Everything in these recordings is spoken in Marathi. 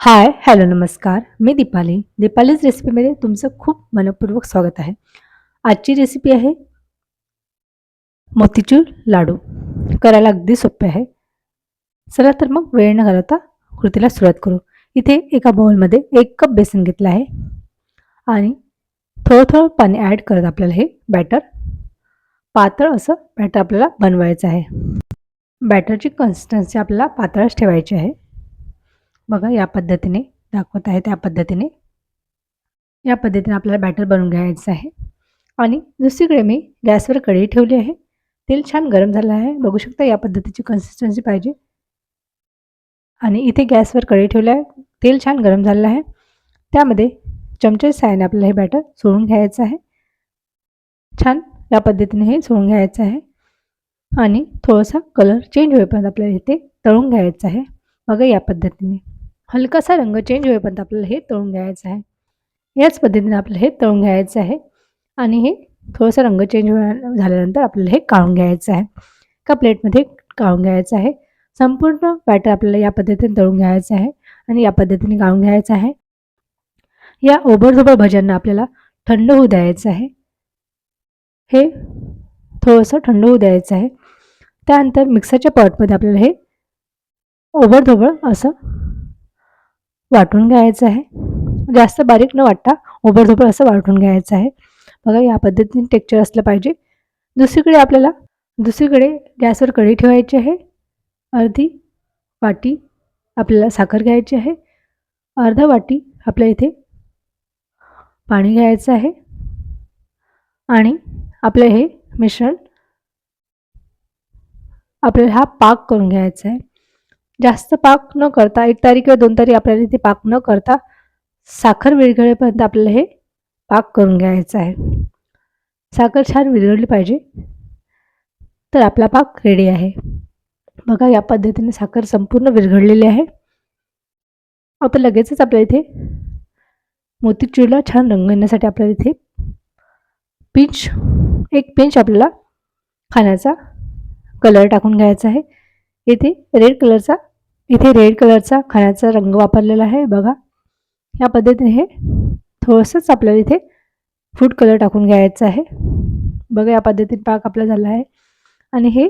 हाय, हॅलो, नमस्कार. मी दीपाली. दीपालीज रेसिपीमध्ये तुमचं खूप मनःपूर्वक स्वागत आहे. आजची रेसिपी आहे मोतीचूर लाडू. करायला अगदी सोपे आहे. चला तर मग वेळ न घालवता कृतीला सुरुवात करू. इथे एका बाउलमध्ये 1 कप बेसन घेतलं आहे आणि थोडं-थोडं पाणी ॲड करत आपल्याला हे बॅटर पातळ असं बॅटर आपल्याला बनवायचं आहे. बॅटरची कन्सिस्टन्सी आपल्याला पातळच ठेवायची आहे. बघा या पद्धतीने दाखवत आहे त्या पद्धतीने. या पद्धतीने आपल्याला बॅटर बनवून घ्यायचं आहे आणि दुसरीकडे मी गॅसवर कढई ठेवली आहे. तेल छान गरम झालं आहे. बघू शकता या पद्धतीची कन्सिस्टन्सी पाहिजे आणि इथे गॅसवर कढई ठेवली आहे. तेल छान गरम झालेलं आहे. त्यामध्ये चमच्याच्या साहाय्याने आपल्याला हे बॅटर सोडून घ्यायचं आहे. छान या पद्धतीने हे सोडून घ्यायचं आहे आणि थोडासा कलर चेंज होईपर्यंत आपल्याला इथे तळून घ्यायचं आहे. बघा या पद्धतीने हलकासा रंग चेंज होईपर्यंत आपल्याला हे तळून घ्यायचं आहे. याच पद्धतीने आपल्याला हे तळून घ्यायचं आहे आणि हे थोडंसं रंग चेंज झाल्यानंतर आपल्याला हे काढून घ्यायचं आहे. एका प्लेटमध्ये काढून घ्यायचं आहे. संपूर्ण बॅटर आपल्याला या पद्धतीने तळून घ्यायचं आहे आणि या पद्धतीने काढून घ्यायचं आहे. या ओबडधोबड भज्यांना आपल्याला थंड होऊ द्यायचं आहे. हे थोडंसं थंड होऊ द्यायचं आहे. त्यानंतर मिक्सरच्या पॉटमध्ये आपल्याला हे ओबडधोबड असं वाटून घ्यायचं आहे. जास्त बारीक न वाटता ओबडधोबड असं वाटून घ्यायचं आहे. बघा या पद्धतीने टेक्स्चर असलं पाहिजे. दुसरीकडे गॅसवर कढई ठेवायची आहे. अर्धी वाटी आपल्याला साखर घ्यायची आहे. अर्धा वाटी आपल्या इथे पाणी घ्यायचं आहे आणि आपलं हे मिश्रण आपल्याला हा पाक करून घ्यायचा आहे. जास्त पाक न करता 1 तारी किंवा 2 तारी आपल्याला इथे पाक न करता साखर विरघळेपर्यंत आपल्याला हे पाक करून घ्यायचा आहे. साखर छान विरघळली पाहिजे तर आपला पाक रेडी आहे. बघा या पद्धतीने साखर संपूर्ण विरघळलेली आहे. आता लगेचच आपल्या इथे मोतीचूरला छान रंग येण्यासाठी आपल्याला इथे एक पिंच आपल्याला खाण्याचा कलर टाकून घ्यायचा आहे. इथे रेड कलरचा खाण्याचा रंग वापरलेला आहे. बघा या पद्धतीने हे थोडंसंच आपल्याला इथे फूड कलर टाकून घ्यायचा आहे. बघा या पद्धतीने पाक आपला झाला आहे आणि हे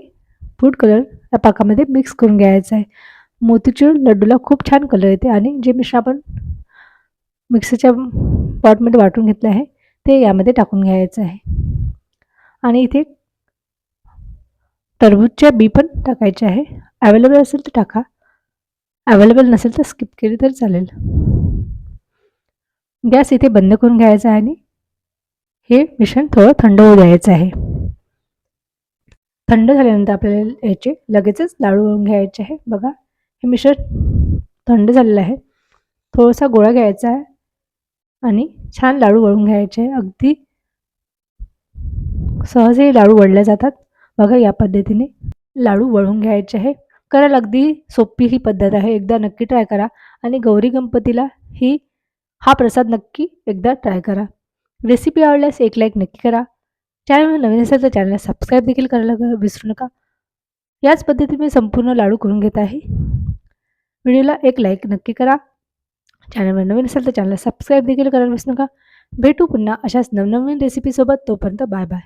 फूड कलर या पाकामध्ये मिक्स करून घ्यायचं आहे. मोतीचूर लड्डूला खूप छान कलर येते आणि जे मिश्रण आपण मिक्सरच्या पॉटमध्ये वाटून घेतलं आहे ते यामध्ये टाकून घ्यायचं आहे आणि इथे टरबूजच्या बी पण टाकायचे आहे. अवेलेबल असेल तर टाका, अवेलेबल नसेल तर स्किप केली तर चालेल. गॅस इथे बंद करून घ्यायचा आहे आणि हे मिश्रण थोडं थंड होऊ द्यायचं आहे. थंड झाल्यानंतर आपल्याला याचे लगेचच लाडू वळून घ्यायचे आहे. बघा हे मिश्रण थंड झालेलं आहे. थोडासा गोळा घ्यायचा आहे आणि छान लाडू वळून घ्यायचे आहे. अगदी सहज हे लाडू वळले जातात. बघा या पद्धतीने लाडू वळून घ्यायचे आहे. करायला अगदी सोपी ही पद्धत आहे. एकदा नक्की ट्राय करा आणि गौरी गणपतीला हा प्रसाद नक्की एकदा ट्राय करा. रेसिपी आवडल्यास एक लाईक नक्की करा. चॅनलवर नवीन असेल तर चॅनलला सबस्क्राईब देखील करायला विसरू नका. याच पद्धतीने मी संपूर्ण लाडू करून घेत आहे. व्हिडिओला एक लाईक नक्की करा. चॅनलवर नवीन असेल तर चॅनलला सबस्क्राईब देखील करायला विसरू नका. भेटू पुन्हा अशाच नवनवीन रेसिपीसोबत. तोपर्यंत बाय बाय.